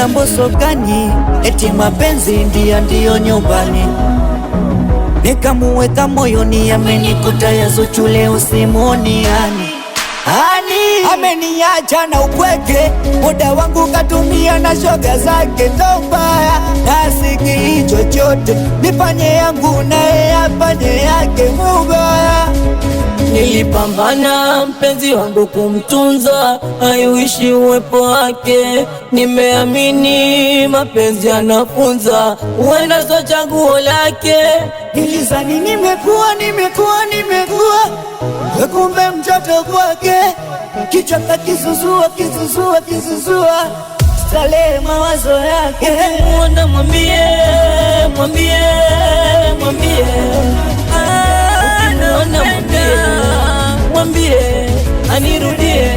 na Mbosso gani? Eti mapenzi ndiyo nyumbani. Nikamuweka moyoni, amenikuta ya Zuchu leo simoni ani ameniacha na upweke, muda wangu katumia na shoga zake, ndo mbaya nasiki chochote, nifanye yangu naye afanye yake mubaya. Nilipambana mpenzi wangu kumtunza, haiwishi uwepo wake. Nimeamini mapenzi yanafunza, huenda so chaguo lake. Nilizani nimekuwa kumbe mtoto kwake, kichwa kizuzua Starehe mawazo yake. Ukimwona mwambie ukimwona mwambie anirudie.